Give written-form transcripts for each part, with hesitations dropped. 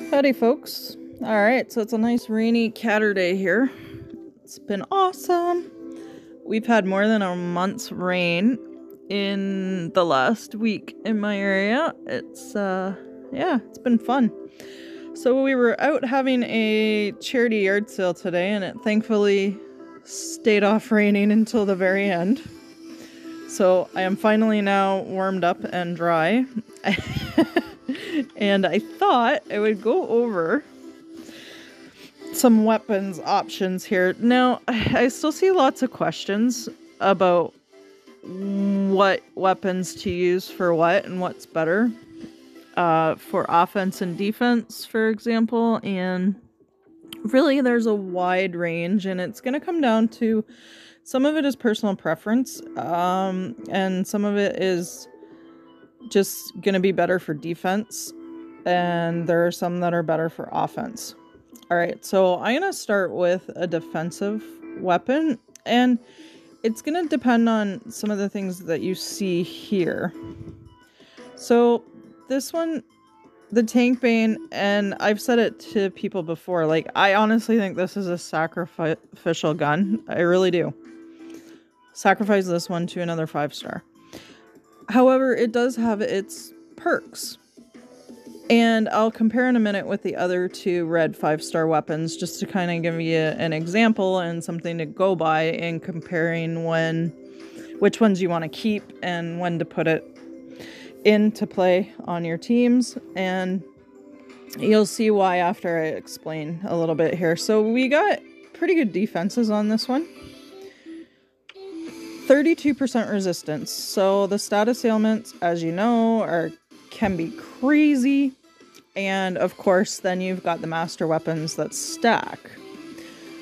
Howdy folks. Alright, so it's a nice rainy Saturday here. It's been awesome. We've had more than a month's rain in the last week in my area. It's it's been fun. So we were out having a charity yard sale today, and it thankfully stayed off raining until the very end. So I am finally now warmed up and dry. And I thought I would go over some weapons options here. Now, I still see lots of questions about what weapons to use for what and what's better for offense and defense, for example. And really, there's a wide range, and it's going to come down to some of it is personal preference, and some of it is just going to be better for defense, and there are some that are better for offense. All right, so I'm going to start with a defensive weapon, and it's going to depend on some of the things that you see here. So this one, the Tank Bane, and I've said it to people before, like, I honestly think this is a sacrificial gun. I really do. Sacrifice this one to another 5-star. However, it does have its perks. And I'll compare in a minute with the other two red 5-star weapons, just to kind of give you an example and something to go by in comparing which ones you want to keep and when to put it into play on your teams. And you'll see why after I explain a little bit here. So we got pretty good defenses on this one. 32% resistance. So the status ailments, as you know, can be crazy. And of course, then you've got the master weapons that stack.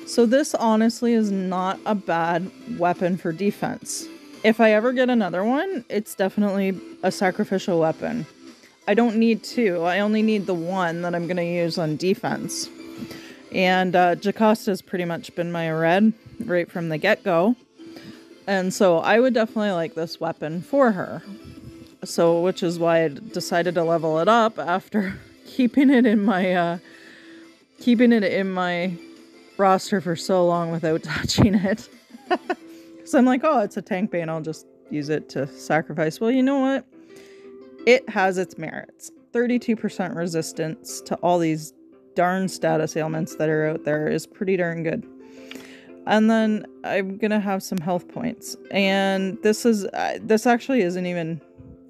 So this honestly is not a bad weapon for defense. If I ever get another one, it's definitely a sacrificial weapon. I don't need two. I only need the one that I'm going to use on defense. And Jacosta's pretty much been my red right from the get-go. And so I would definitely like this weapon for her. So, which is why I decided to level it up after keeping it in my roster for so long without touching it. So I'm like, oh, it's a Tank Bane, I'll just use it to sacrifice. Well, you know what? It has its merits. 32% resistance to all these darn status ailments that are out there is pretty darn good. And then I'm gonna have some health points. And this actually isn't even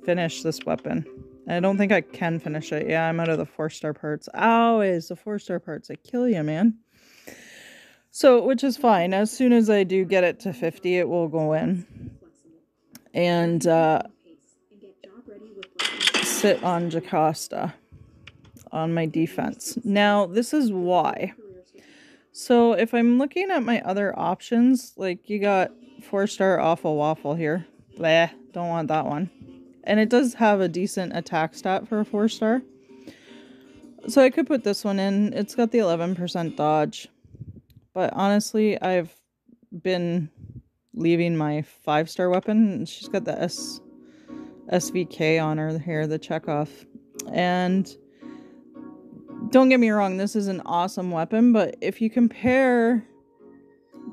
finished, this weapon. I don't think I can finish it. Yeah, I'm out of the 4-star parts. Always the 4-star parts. I kill you, man. So, which is fine. As soon as I do get it to 50, it will go in. And sit on Jacosta on my defense. Now, this is why. So if I'm looking at my other options, like you got 4-star Awful Waffle here. Bleh, don't want that one. And it does have a decent attack stat for a 4-star. So I could put this one in. It's got the 11% dodge. But honestly, I've been leaving my 5-star weapon. She's got the SVK on her here, the Chekhov. And don't get me wrong, this is an awesome weapon, but if you compare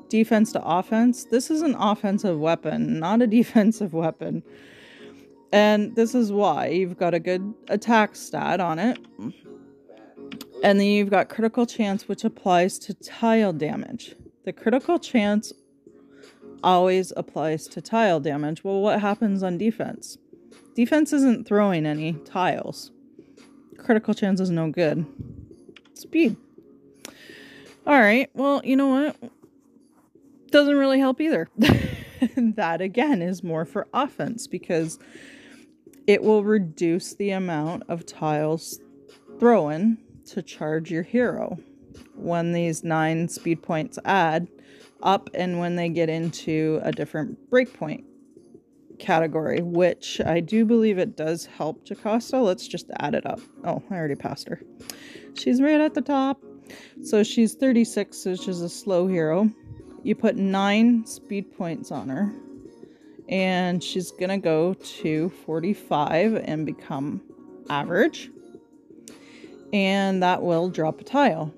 defense to offense, this is an offensive weapon, not a defensive weapon. And this is why. You've got a good attack stat on it. And then you've got critical chance, which applies to tile damage. The critical chance always applies to tile damage. Well, what happens on defense? Defense isn't throwing any tiles. Critical chance is no good. Speed. Alright, well, you know what? Doesn't really help either. That, again, is more for offense because it will reduce the amount of tiles thrown to charge your hero when these 9 speed points add up and when they get into a different breakpoint category, which I do believe it does help Jacosta. Let's just add it up. Oh, I already passed her. She's right at the top. So she's 36, which is a slow hero. You put 9 speed points on her, and she's gonna go to 45 and become average. and that will drop a tile.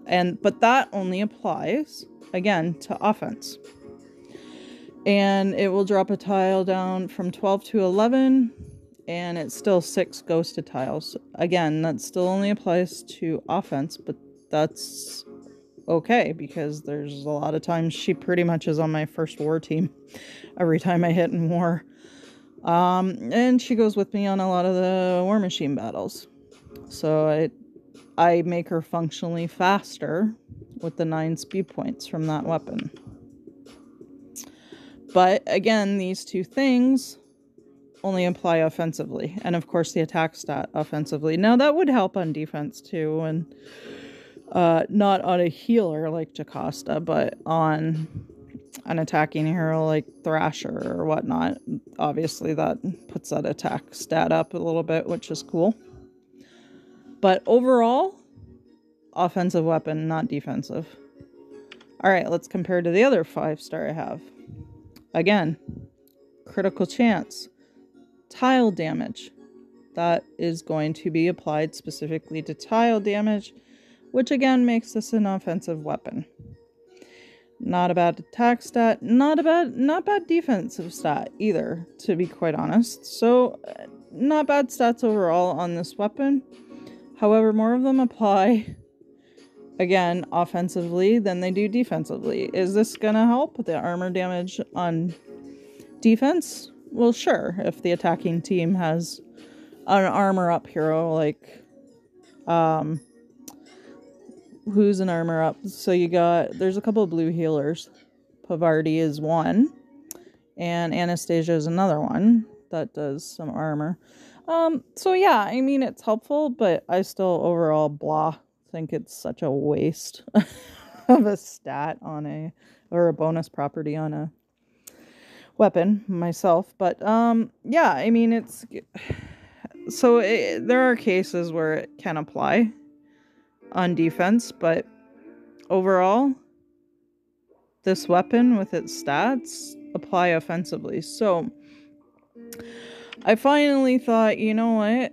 But that only applies, again, to offense. And it will drop a tile down from 12 to 11, and it's still 6 ghosted tiles. Again, that still only applies to offense, but that's okay, because there's a lot of times she pretty much is on my first war team every time I hit in war. And she goes with me on a lot of the war machine battles. So I make her functionally faster with the 9 speed points from that weapon. But again, these two things only apply offensively. And of course the attack stat offensively. Now that would help on defense too, and not on a healer like Jocasta, but on an attacking hero like Thrasher or whatnot. Obviously that puts that attack stat up a little bit, which is cool. But overall, offensive weapon, not defensive. Alright, let's compare to the other 5-star I have. Again, critical chance, tile damage. That is going to be applied specifically to tile damage, which again makes this an offensive weapon. Not a bad attack stat, not bad defensive stat either, to be quite honest. So, not bad stats overall on this weapon. However, more of them apply, again, offensively than they do defensively. Is this gonna help with the armor damage on defense? Well, sure, if the attacking team has an armor up hero, like, who's an armor up? So there's a couple of blue healers. Pavardi is one, and Anastasia is another one that does some armor. So yeah, I mean, it's helpful, but I still overall think it's such a waste of a stat on or a bonus property on a weapon myself. But yeah, I mean, there are cases where it can apply on defense, but overall this weapon with its stats apply offensively. So I finally thought, you know what,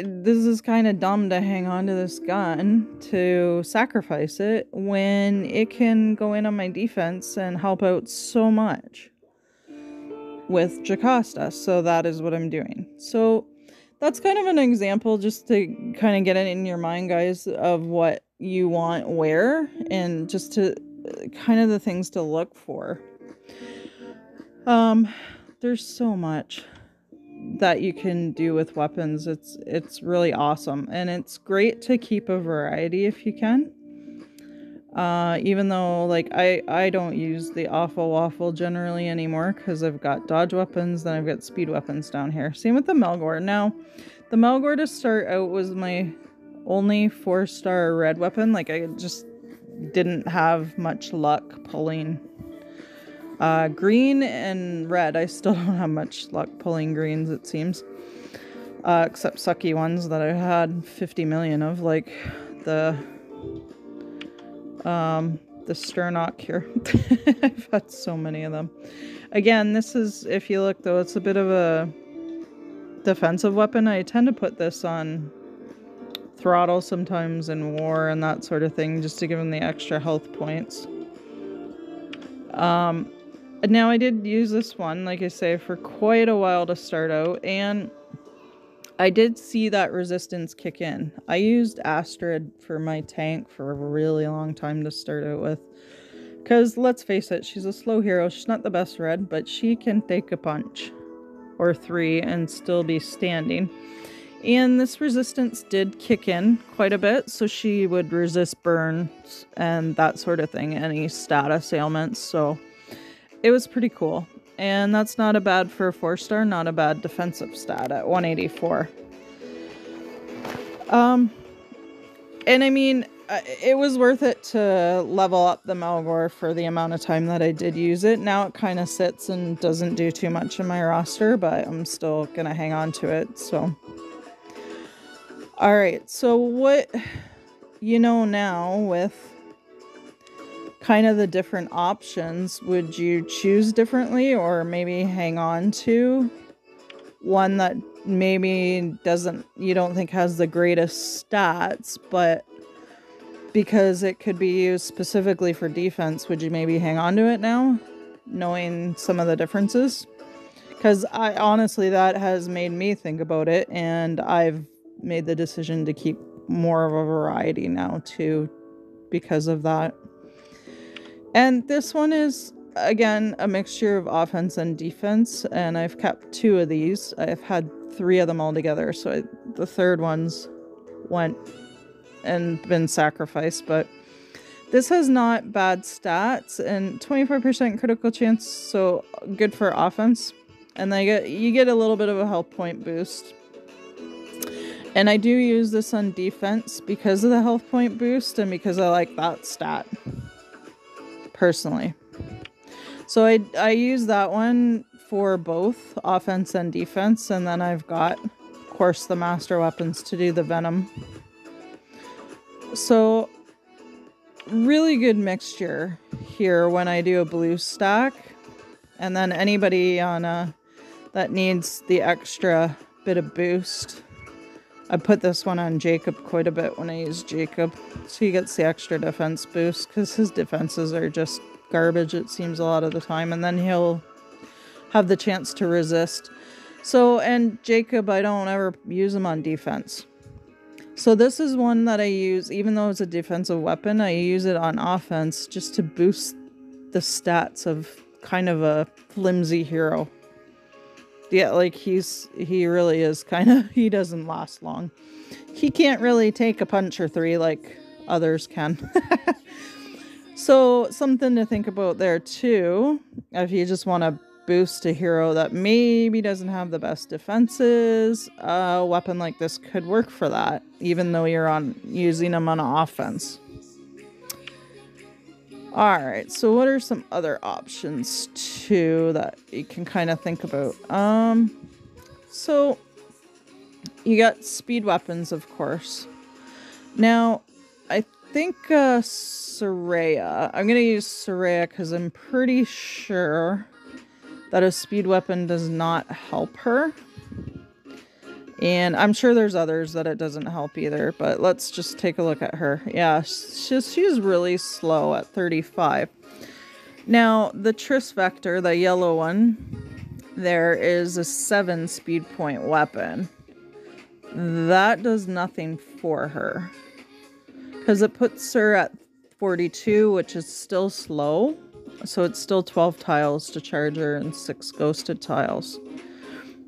this is kind of dumb to hang on to this gun, to sacrifice it when it can go in on my defense and help out so much with Jocasta. So that is what I'm doing. So that's kind of an example, just to kind of get it in your mind, guys, of what you want where, and just to kind of the things to look for. There's so much that you can do with weapons. It's really awesome, and it's great to keep a variety if you can. Even though, like, I don't use the awful waffle generally anymore, because I've got dodge weapons, then I've got speed weapons down here. Same with the Melgor. Now, the Melgor to start out was my only 4-star red weapon. Like, I just didn't have much luck pulling green and red. I still don't have much luck pulling greens, it seems. Except sucky ones that I had 50 million of, like the Sternok here. I've had so many of them. Again, this is, if you look though, it's a bit of a defensive weapon. I tend to put this on throttle sometimes in war and that sort of thing, just to give them the extra health points. Now I did use this one, like I say, for quite a while to start out, and I did see that resistance kick in. I used Astrid for my tank for a really long time to start out with, because let's face it, she's a slow hero. She's not the best red, but she can take a punch or 3 and still be standing. And this resistance did kick in quite a bit, so she would resist burns and that sort of thing, any status ailments, so it was pretty cool. And that's not a bad for a 4-star, not a bad defensive stat at 184. And I mean, it was worth it to level up the Melgor for the amount of time that I did use it. Now it kind of sits and doesn't do too much in my roster, but I'm still gonna hang on to it, so. Alright, so what you know now with kind of the different options, would you choose differently or maybe hang on to one that maybe you don't think has the greatest stats, but because it could be used specifically for defense, would you maybe hang on to it now, knowing some of the differences? Because honestly, that has made me think about it, and I've made the decision to keep more of a variety now too because of that. And this one is, again, a mixture of offense and defense, and I've kept 2 of these. I've had 3 of them all together, so the third one's went and been sacrificed, but this has not bad stats and 24% critical chance, so good for offense. And you get a little bit of a health point boost. And I do use this on defense because of the health point boost and because I like that stat, personally. So I use that one for both offense and defense, and then I've got, of course, the master weapons to do the venom. So really good mixture here when I do a blue stack. And then anybody on that needs the extra bit of boost, I put this one on Jacob quite a bit when I use Jacob, so he gets the extra defense boost because his defenses are just garbage, it seems, a lot of the time, and then he'll have the chance to resist. So, and Jacob, I don't ever use him on defense. So this is one that I use, even though it's a defensive weapon, I use it on offense just to boost the stats of kind of a flimsy hero. Yeah, like he really is kind of, he doesn't last long. He can't really take a punch or 3 like others can. So something to think about there too, if you just want to boost a hero that maybe doesn't have the best defenses, a weapon like this could work for that, even though you're using them on offense. Alright, so what are some other options too that you can kind of think about? So you got speed weapons, of course. Now, I think Soraya, I'm going to use Soraya because I'm pretty sure that a speed weapon does not help her. And I'm sure there's others that it doesn't help either, but let's just take a look at her. Yeah, she's really slow at 35. Now, the Triss Vector, the yellow one, there is a 7 speed point weapon. That does nothing for her, because it puts her at 42, which is still slow. So it's still 12 tiles to charge her and 6 ghosted tiles.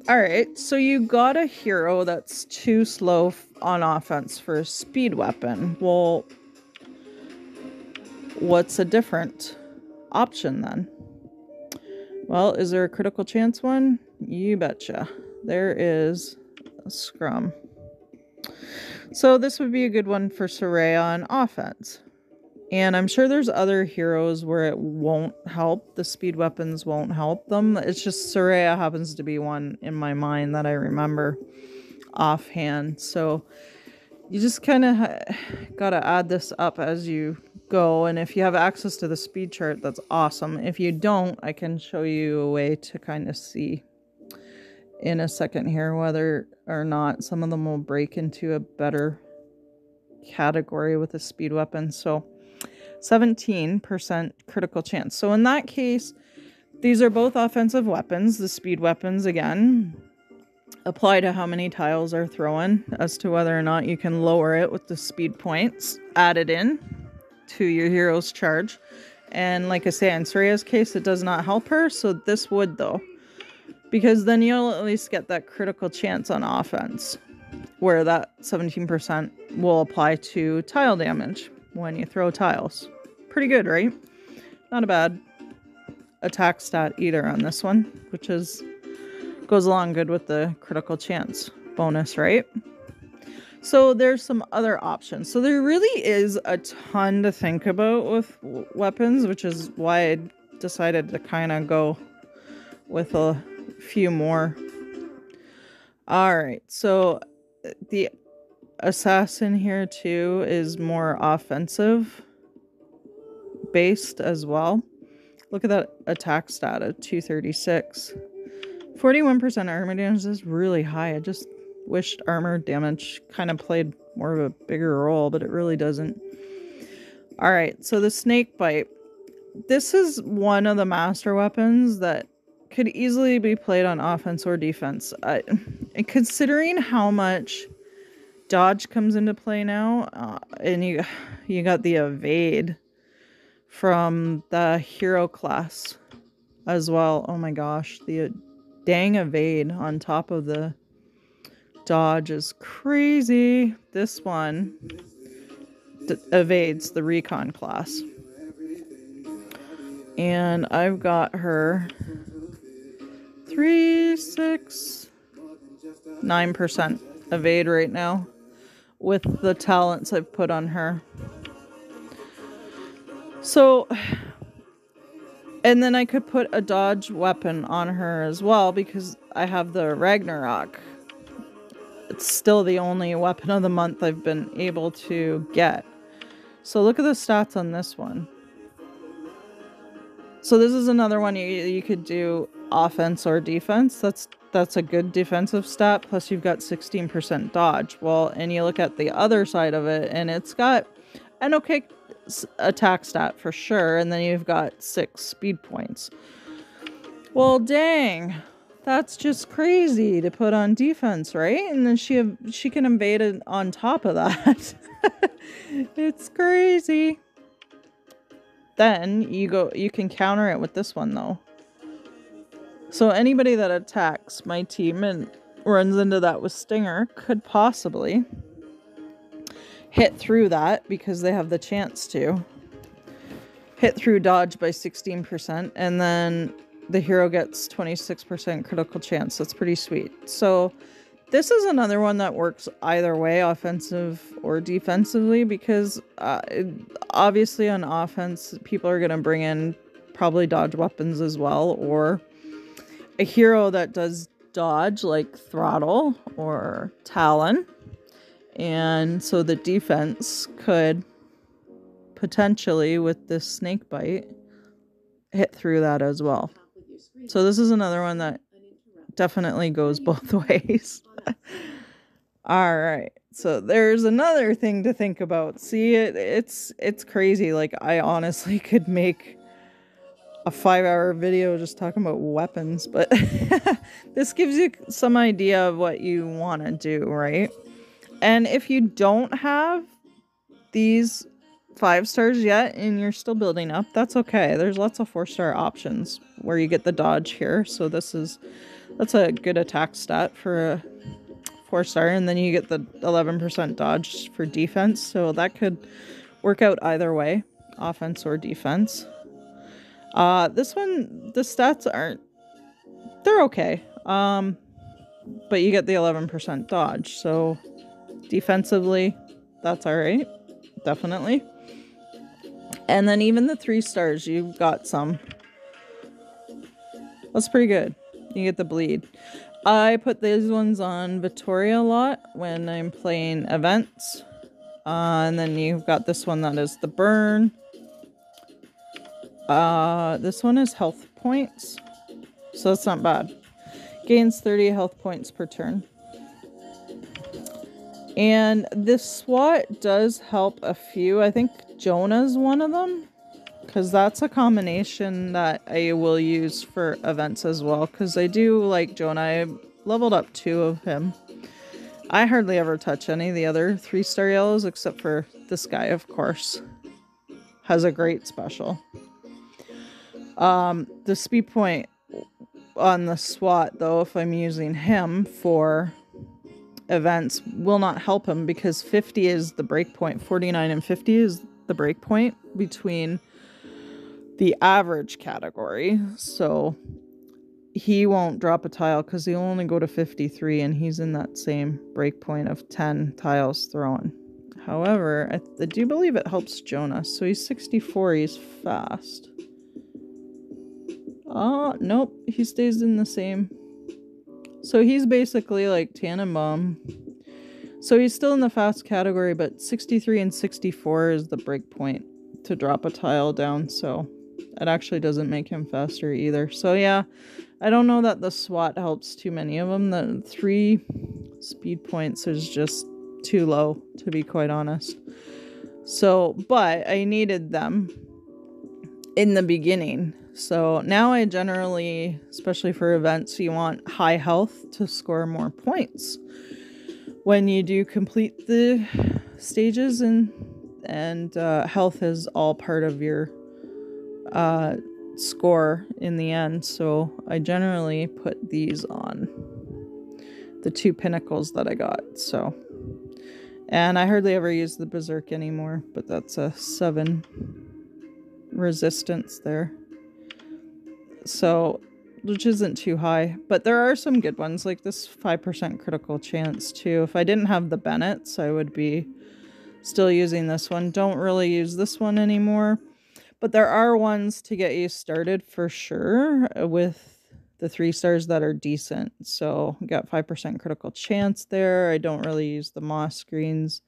Alright, so you got a hero that's too slow on offense for a speed weapon. Well, what's a different option then? Well, is there a critical chance one? You betcha. There is a Scrum. So this would be a good one for Soraya on offense. And I'm sure there's other heroes where it won't help. The speed weapons won't help them. It's just Soraya happens to be one in my mind that I remember offhand. So you just kind of got to add this up as you go. And if you have access to the speed chart, that's awesome. If you don't, I can show you a way to kind of see in a second here whether or not some of them will break into a better category with a speed weapon. So 17% critical chance. So in that case, these are both offensive weapons. The speed weapons, again, apply to how many tiles are thrown as to whether or not you can lower it with the speed points added in to your hero's charge. And like I say, in Soraya's case, it does not help her. So this would, though, because then you'll at least get that critical chance on offense, where that 17% will apply to tile damage when you throw tiles. Pretty good, right? Not a bad attack stat either on this one, which goes along good with the critical chance bonus, right? So there's some other options. So there really is a ton to think about with weapons, which is why I decided to kind of go with a few more. All right, so the assassin here too is more offensive based as well. Look at that attack stat of 236. 41% armor damage is really high. I just wished armor damage kind of played more of a bigger role, but it really doesn't. Alright, so the snake bite. This is one of the master weapons that could easily be played on offense or defense. And considering how much dodge comes into play now, and you got the evade from the hero class as well. Oh my gosh, the dang evade on top of the dodge is crazy. This one evades the recon class. And I've got her 3, 6, 9% evade right now with the talents I've put on her. So, and then I could put a dodge weapon on her as well because I have the Ragnarok. It's still the only weapon of the month I've been able to get. So look at the stats on this one. So this is another one you could do offense or defense. That's a good defensive stat. Plus you've got 16% dodge. Well, and you look at the other side of it and it's got an okay attack stat for sure. And then you've got 6 speed points. Well, dang. That's just crazy to put on defense, right? And then she can evade it on top of that. It's crazy. Then you can counter it with this one though. So anybody that attacks my team and runs into that with Stinger could possibly hit through that because they have the chance to hit through dodge by 16%, and then the hero gets 26% critical chance. That's pretty sweet. So this is another one that works either way, offensive or defensively, because obviously on offense, people are going to bring in probably dodge weapons as well, or a hero that does dodge like Throttle or Talon. And so the defense could potentially, with this snake bite, hit through that as well. So this is another one that definitely goes both ways. All right, so there's another thing to think about. See, it's crazy. Like, I honestly could make a 5-hour video just talking about weapons, but this gives you some idea of what you want to do, right? And if you don't have these 5 stars yet and you're still building up, that's okay. There's lots of 4-star options where you get the dodge here. So that's a good attack stat for a 4-star, and then you get the 11% dodge for defense. So that could work out either way, offense or defense. This one, the stats they're okay. But you get the 11% dodge. So defensively, that's all right. Definitely. And then even the 3 stars, you've got some. That's pretty good. You get the bleed. I put these ones on Vittoria a lot when I'm playing events. And then you've got this one that is the burn. This one is health points. So it's not bad. Gains 30 health points per turn. And this SWAT does help a few. I think Jonah's one of them, because that's a combination that I will use for events as well, because I do like Jonah. I leveled up 2 of him. I hardly ever touch any of the other 3-star yellows, except for this guy, of course. Has a great special. The speed point on the SWAT, though, if I'm using him for events, will not help him, because 50 is the breakpoint. 49 and 50 is the breakpoint between the average category. So he won't drop a tile because he'll only go to 53, and he's in that same breakpoint of 10 tiles thrown. However, I do believe it helps Jonah. So he's 64, he's fast. Nope, he stays in the same. So he's basically like Tannenbaum. So he's still in the fast category, but 63 and 64 is the breakpoint to drop a tile down. So it actually doesn't make him faster either. So yeah, I don't know that the SWAT helps too many of them. The 3 speed points is just too low, to be quite honest. So, but I needed them in the beginning. So now I generally, especially for events, you want high health to score more points when you do complete the stages, and health is all part of your score in the end. So I generally put these on the 2 pinnacles that I got. So, and I hardly ever use the berserk anymore, but that's a 7 resistance there, so which isn't too high, but there are some good ones like this 5% critical chance too. If I didn't have the Bennett's, I would be still using this one. Don't really use this one anymore, but there are ones to get you started for sure with the 3 stars that are decent. So got 5% critical chance there. I don't really use the moss greens.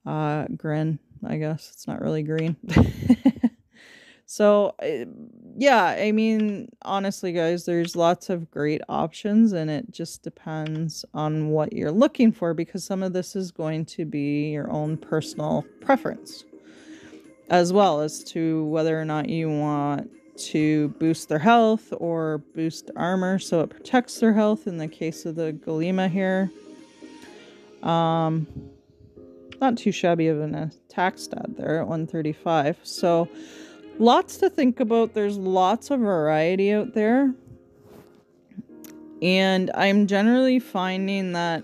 Grin, I guess it's not really green. So yeah, I mean, honestly guys, there's lots of great options, and it just depends on what you're looking for, because some of this is going to be your own personal preference, as well as to whether or not you want to boost their health or boost armor so it protects their health in the case of the Golema here. Not too shabby of an attack stat there at 135. So lots to think about. There's lots of variety out there. And I'm generally finding that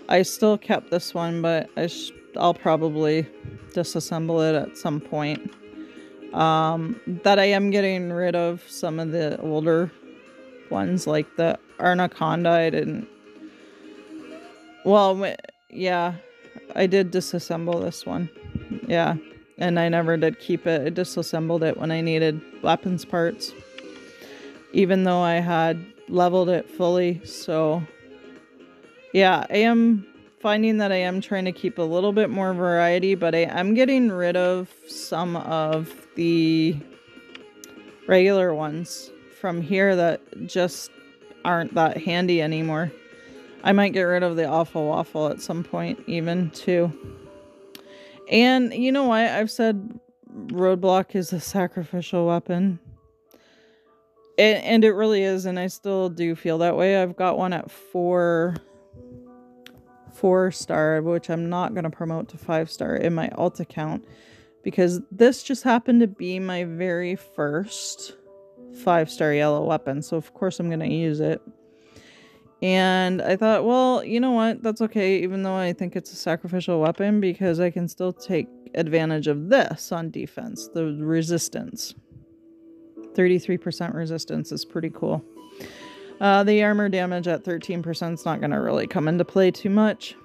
I still kept this one, but I'll probably disassemble it at some point. That I am getting rid of some of the older ones, like the Arnaconda. I didn't... Well, yeah, I did disassemble this one. Yeah, and I never did keep it. I disassembled it when I needed weapons parts, even though I had leveled it fully. So yeah, I am finding that I am trying to keep a little bit more variety, but I am getting rid of some of the regular ones from here that just aren't that handy anymore. I might get rid of the Awful Waffle at some point even too. And you know what? I've said Roadblock is a sacrificial weapon. And it really is, and I still do feel that way. I've got one at 4-star, which I'm not going to promote to 5-star in my alt account, because this just happened to be my very first 5-star yellow weapon. So of course I'm going to use it. And I thought, well, you know what? That's okay, even though I think it's a sacrificial weapon, because I can still take advantage of this on defense, the resistance. 33% resistance is pretty cool. The armor damage at 13% is not going to really come into play too much.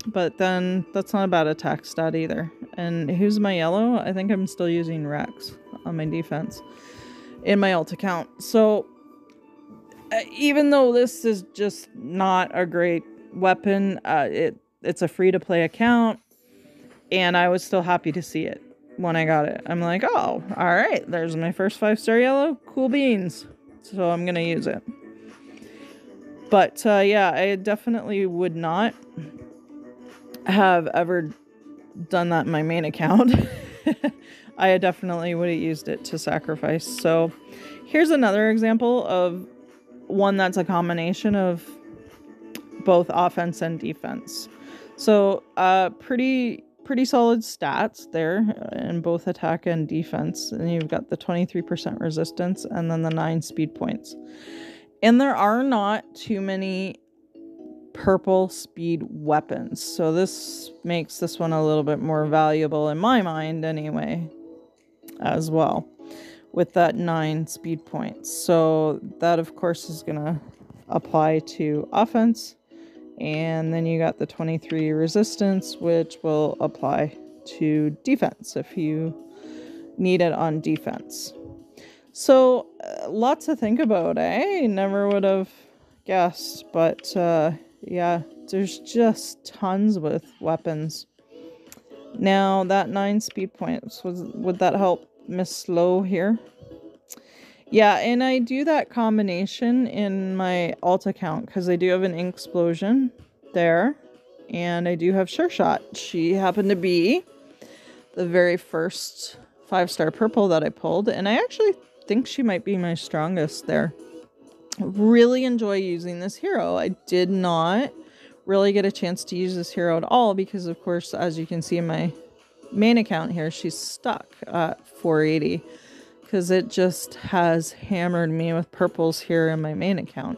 But then that's not a bad attack stat either. And who's my yellow? I think I'm still using Rex on my defense in my alt account. So even though this is just not a great weapon, it's a free-to-play account, and I was still happy to see it when I got it. I'm like, oh, all right, there's my first 5-star yellow. Cool beans. So I'm going to use it. But yeah, I definitely would not have ever done that in my main account. I definitely would have used it to sacrifice. So here's another example of one that's a combination of both offense and defense. So pretty solid stats there in both attack and defense. And you've got the 23% resistance and then the 9 speed points. And there are not too many purple speed weapons, so this makes this one a little bit more valuable in my mind anyway, as well, with that 9 speed points. So that of course is gonna apply to offense, and then you got the 23 resistance, which will apply to defense if you need it on defense. So lots to think about, eh? Never would have guessed, but yeah, there's just tons with weapons. Now that 9 speed points, would that help Miss Slow here? Yeah, and I do that combination in my alt account because I do have an ink explosion there, and I do have Sure Shot. She happened to be the very first 5-star purple that I pulled, and I actually think she might be my strongest there. Really enjoy using this hero. I did not really get a chance to use this hero at all because, of course, as you can see in my main account here, she's stuck at 480 because it just has hammered me with purples here in my main account,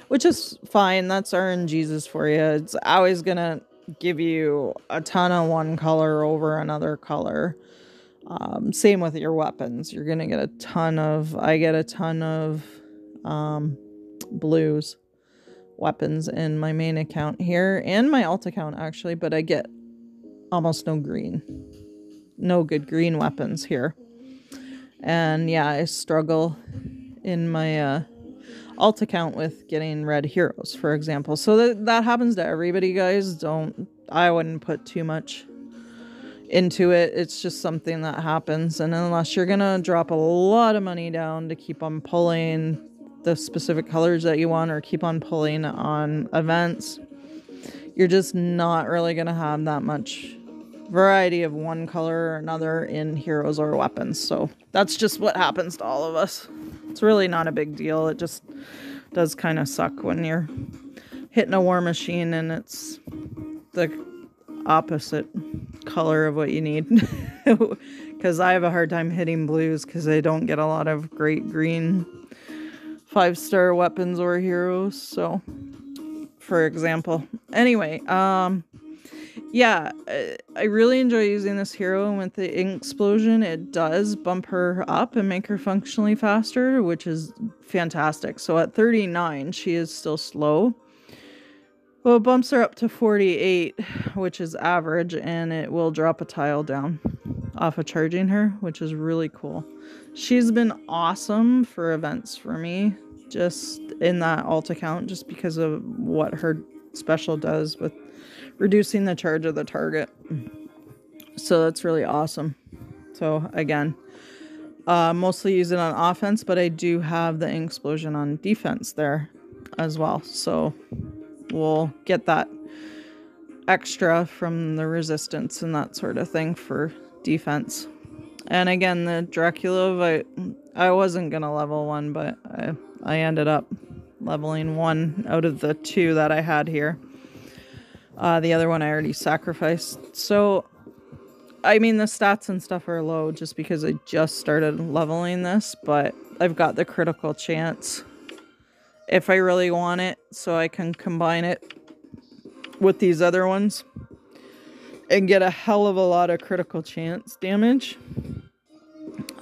which is fine. That's RNGesus for you. It's always gonna give you a ton of one color over another color. Same with your weapons. You're gonna get a ton of, I get a ton of blues weapons in my main account here and my alt account actually, but I get almost no green. No good green weapons here. And yeah, I struggle in my alt account with getting red heroes, for example. So that happens to everybody, guys. I wouldn't put too much into it. It's just something that happens. And unless you're gonna drop a lot of money down to keep on pulling the specific colors that you want or keep on pulling on events, you're just not really gonna have that much variety of one color or another in heroes or weapons. So that's just what happens to all of us. It's really not a big deal. It just does kind of suck when you're hitting a war machine and it's the opposite color of what you need. Because I have a hard time hitting blues because I don't get a lot of great green 5-star weapons or heroes. So, for example. Anyway, yeah, I really enjoy using this hero, and with the ink explosion, it does bump her up and make her functionally faster, which is fantastic. So at 39, she is still slow. Well, it bumps her up to 48, which is average, and it will drop a tile down off of charging her, which is really cool. She's been awesome for events for me, just in that alt account, just because of what her special does with reducing the charge of the target. So that's really awesome. So again, mostly use it on offense, but I do have the ink explosion on defense there as well. So we'll get that extra from the resistance and that sort of thing for defense. And again, the Dracula, I wasn't gonna level one, but I ended up leveling one out of the two that I had here. The other one I already sacrificed. So, I mean, the stats and stuff are low just because I just started leveling this, but I've got the critical chance if I really want it, so I can combine it with these other ones and get a hell of a lot of critical chance damage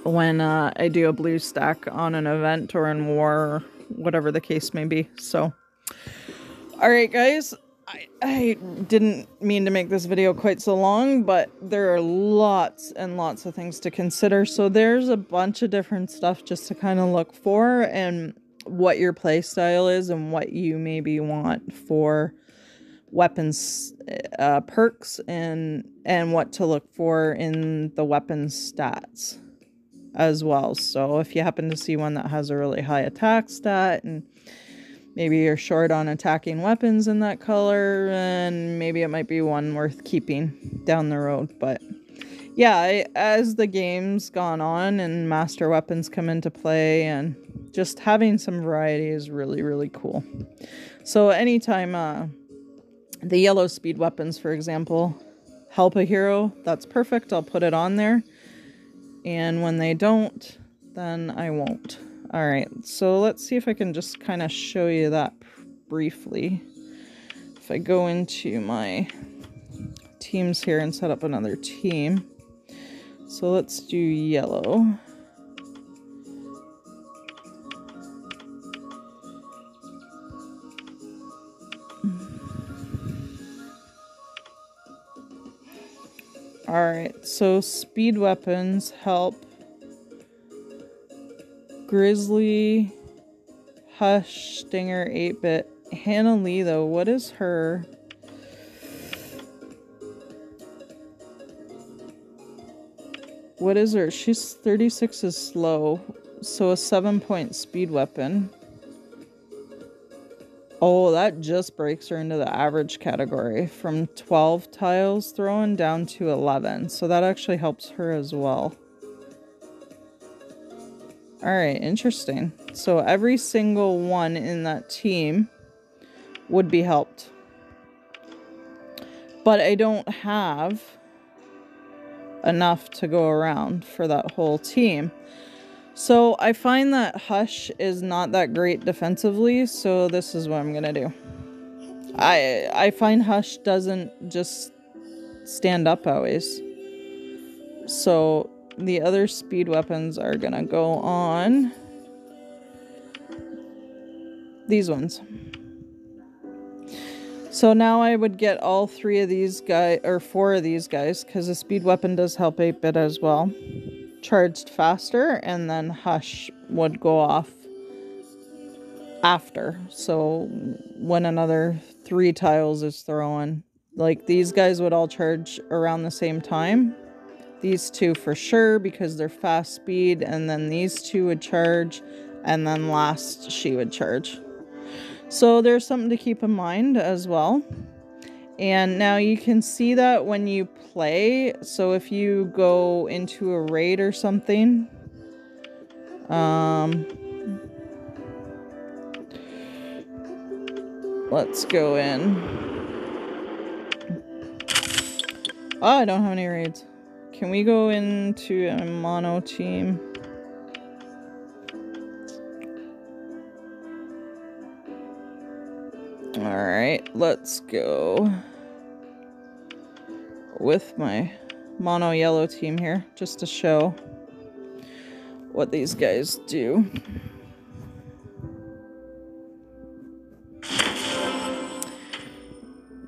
when I do a blue stack on an event or in war or whatever the case may be. So, alright guys, I didn't mean to make this video quite so long, but there are lots and lots of things to consider. So there's a bunch of different stuff just to kind of look for, and what your play style is and what you maybe want for weapons perks and what to look for in the weapons stats as well. So if you happen to see one that has a really high attack stat and maybe you're short on attacking weapons in that color, and maybe it might be one worth keeping down the road. But yeah, as the game's gone on and master weapons come into play, and just having some variety is really, really cool. So anytime the yellow speed weapons, for example, help a hero, that's perfect. I'll put it on there. And when they don't, then I won't. Alright, so let's see if I can just kind of show you that briefly. If I go into my teams here and set up another team. So let's do yellow. Alright, so speed weapons help Grizzly, Hush, Stinger, 8-bit. Hannah Lee, though, what is her? What is her? She's 36 is slow. So a 7-point speed weapon. Oh, that just breaks her into the average category from 12 tiles thrown down to 11. So that actually helps her as well. Alright, interesting. So every single one in that team would be helped. But I don't have enough to go around for that whole team. So I find that Hush is not that great defensively, so this is what I'm gonna do. I find Hush doesn't just stand up always. So the other speed weapons are gonna go on these ones. So now I would get all 3 of these guys, or 4 of these guys, because the speed weapon does help 8-bit as well, charged faster, and then Hush would go off after. So when another 3 tiles is thrown, like these guys would all charge around the same time. These 2 for sure because they're fast speed, and then these 2 would charge, and then last she would charge. So there's something to keep in mind as well. And now you can see that when you play. So if you go into a raid or something, let's go in. Oh, I don't have any raids. Can we go into a mono team? Alright, let's go with my mono yellow team here, just to show what these guys do.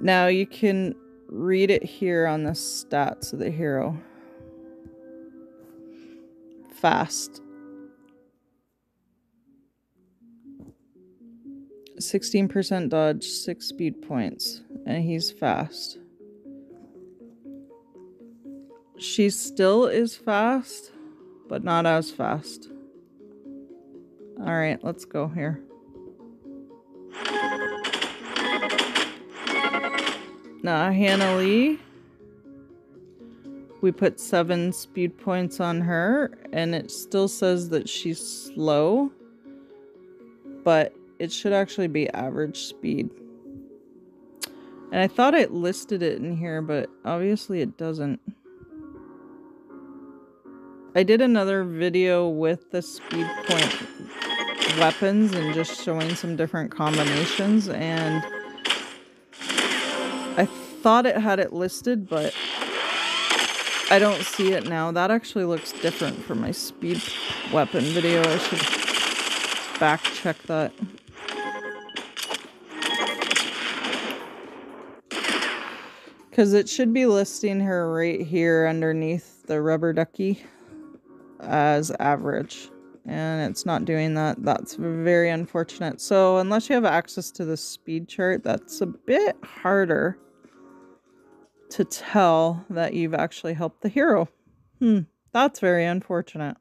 Now you can read it here on the stats of the hero. Fast. 16% dodge, 6 speed points, and he's fast. She still is fast, but not as fast. Alright, let's go here. Now, Hannah Lee, we put 7 speed points on her, and it still says that she's slow, but it should actually be average speed. And I thought it listed it in here, but obviously it doesn't. I did another video with the speed point weapons and just showing some different combinations, and I thought it had it listed, but I don't see it now. That actually looks different from my speed weapon video. I should back check that. Because it should be listing her right here underneath the rubber ducky as average. And it's not doing that. That's very unfortunate. So unless you have access to the speed chart, that's a bit harder to tell that you've actually helped the hero. That's very unfortunate.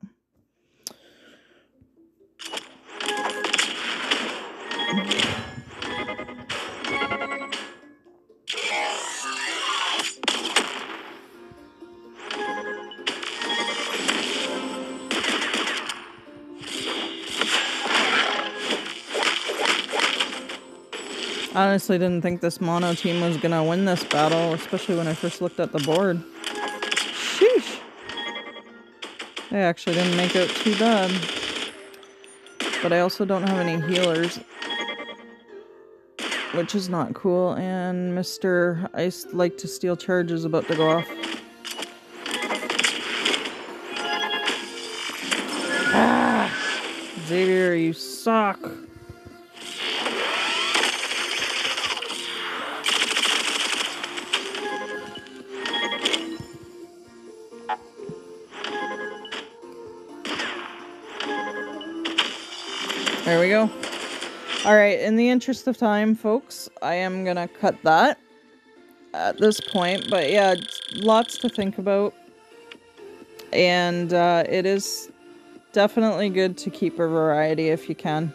Honestly didn't think this mono team was gonna win this battle, especially when I first looked at the board. Sheesh! They actually didn't make it too bad. But I also don't have any healers, which is not cool, and Mr. I Like to Steal Charge is about to go off. Ah! Xavier, you suck! There we go. Alright, in the interest of time, folks, I am gonna cut that at this point. But yeah, lots to think about. And it is definitely good to keep a variety if you can.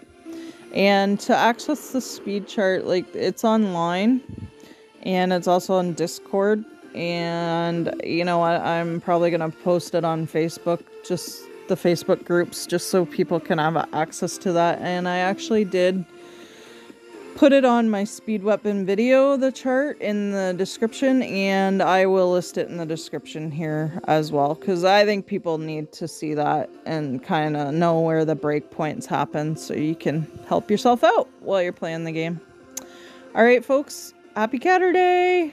And to access the speed chart, like, it's online and it's also on Discord. And you know what? I'm probably going to post it on Facebook, just the Facebook groups, just so people can have access to that. And I actually did put it on my speed weapon video, the chart, in the description, and I will list it in the description here as well, because I think people need to see that and kind of know where the breakpoints happen so you can help yourself out while you're playing the game. All right, folks, happy Catterday!